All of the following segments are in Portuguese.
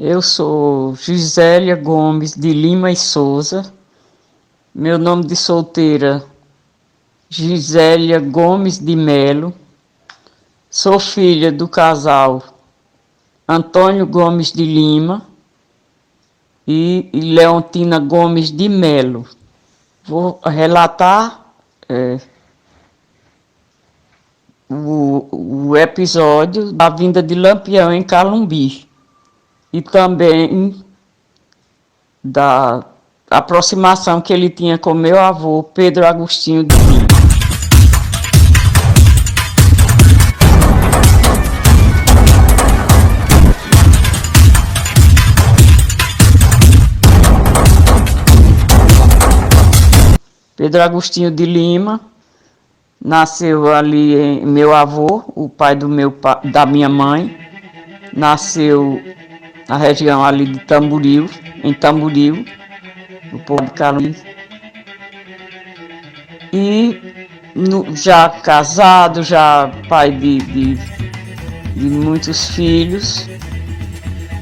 Eu sou Gisélia Gomes de Lima e Souza. Meu nome de solteira, Gisélia Gomes de Melo. Sou filha do casal Antônio Gomes de Lima e Leontina Gomes de Melo. Vou relatar o episódio da vinda de Lampião em Calumbi e também da aproximação que ele tinha com meu avô, Pedro Agostinho de Lima. Pedro Agostinho de Lima nasceu ali, meu avô, o pai da minha mãe, nasceu na região ali de Tamboril, em Tamboril, no povo de Calumbi. E já casado, já pai de muitos filhos,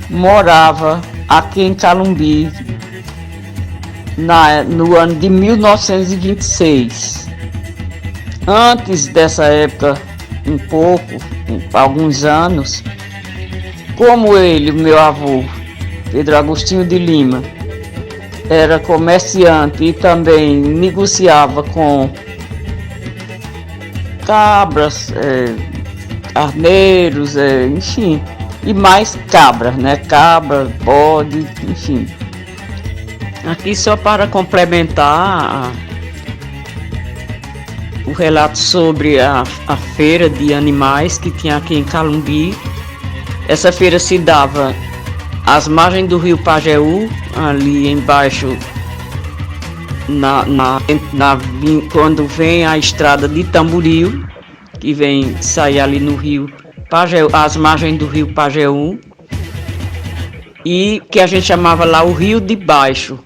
morava aqui em Calumbi no ano de 1926. Antes dessa época, alguns anos, como ele, meu avô, Pedro Agostinho de Lima, era comerciante e também negociava com cabras, carneiros, enfim, e mais cabras, né? Cabra, bode, enfim. Aqui só para complementar o relato sobre a feira de animais que tinha aqui em Calumbi. Essa feira se dava às margens do rio Pajeú, ali embaixo, quando vem a estrada de Tamboril, que vem sair ali no rio Pajeú, às margens do rio Pajeú, e que a gente chamava lá o Rio de Baixo.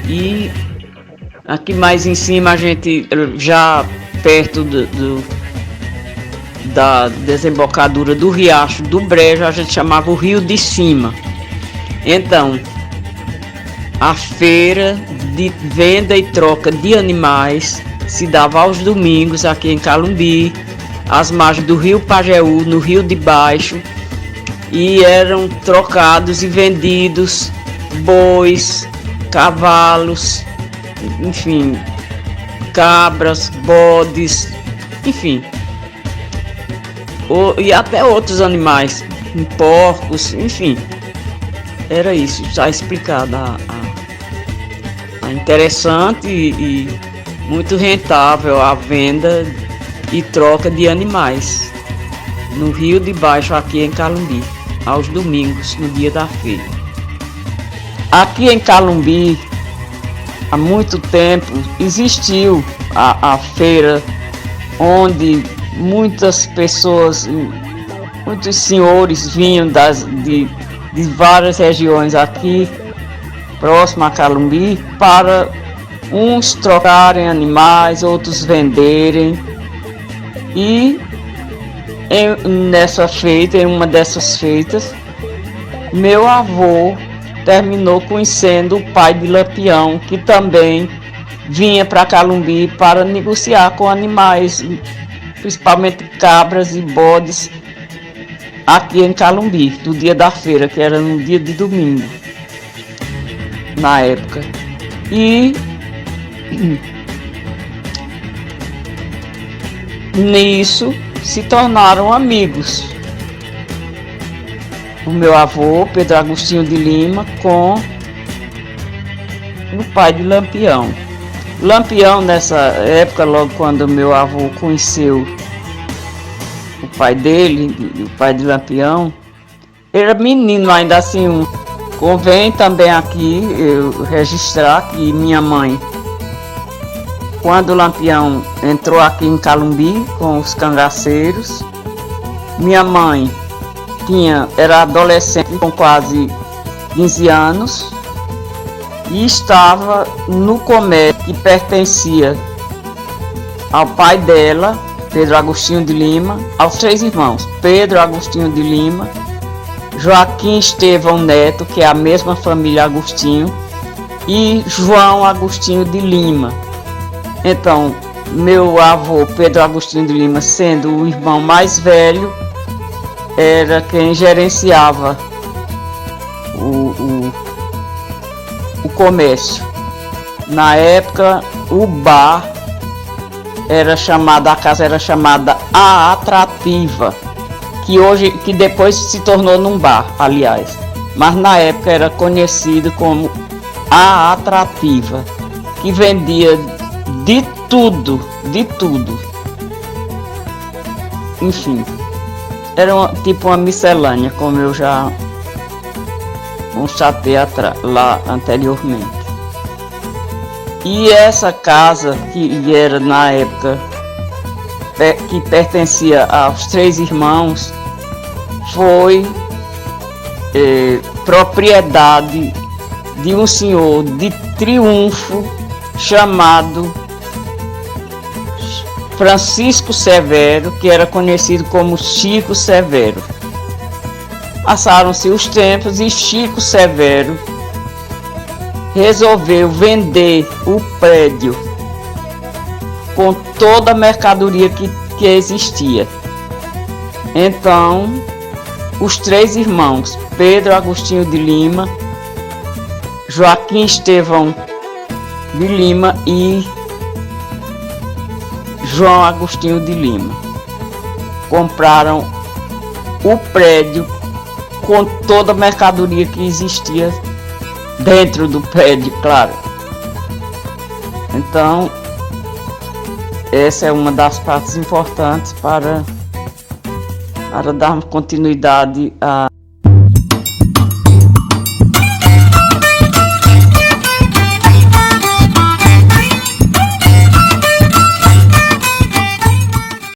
E aqui mais em cima, a gente já perto da desembocadura do riacho do Brejo, a gente chamava o Rio de Cima. Então, a feira de venda e troca de animais se dava aos domingos aqui em Calumbi, às margens do rio Pajeú, no Rio de Baixo, e eram trocados e vendidos bois, cavalos, enfim, cabras, bodes, enfim. E até outros animais, porcos, enfim. Era isso, já explicado. A interessante e muito rentável a venda e troca de animais no Rio de Baixo, aqui em Calumbi, aos domingos, no dia da feira. Aqui em Calumbi, há muito tempo, existiu a feira onde muitas pessoas, muitos senhores vinham de várias regiões aqui, próximo a Calumbi, para uns trocarem animais, outros venderem. E em uma dessas feitas, meu avô terminou conhecendo o pai de Lampião, que também vinha para Calumbi para negociar com animais, principalmente cabras e bodes, aqui em Calumbi, do dia da feira, que era no dia de domingo, na época. E nisso se tornaram amigos. O meu avô, Pedro Agostinho de Lima, com o pai de Lampião. Lampião, nessa época, logo quando meu avô conheceu o pai dele, o pai de Lampião, era menino ainda assim. Convém também aqui eu registrar que minha mãe, quando o Lampião entrou aqui em Calumbi com os cangaceiros, minha mãe era adolescente com quase 15 anos e estava no comércio que pertencia ao pai dela, Pedro Agostinho de Lima, aos 3 irmãos, Pedro Agostinho de Lima, Joaquim Estevão Neto, que é a mesma família Agostinho, e João Agostinho de Lima. Então, meu avô, Pedro Agostinho de Lima, sendo o irmão mais velho, era quem gerenciava o comércio. Na época, o bar a casa era chamada A Atrativa, que depois se tornou num bar, aliás. Mas na época era conhecido como A Atrativa, que vendia de tudo. Enfim, era tipo uma miscelânea, como eu já constatei lá anteriormente. E essa casa, que era na época que pertencia aos 3 irmãos, foi propriedade de um senhor de Triunfo chamado Francisco Severo, que era conhecido como Chico Severo. Passaram-se os tempos e Chico Severo resolveu vender o prédio com toda a mercadoria que existia. Então, os 3 irmãos, Pedro Agostinho de Lima, Joaquim Estevão de Lima e João Agostinho de Lima, compraram o prédio com toda a mercadoria que existia dentro do prédio, claro. Então, essa é uma das partes importantes para dar continuidade a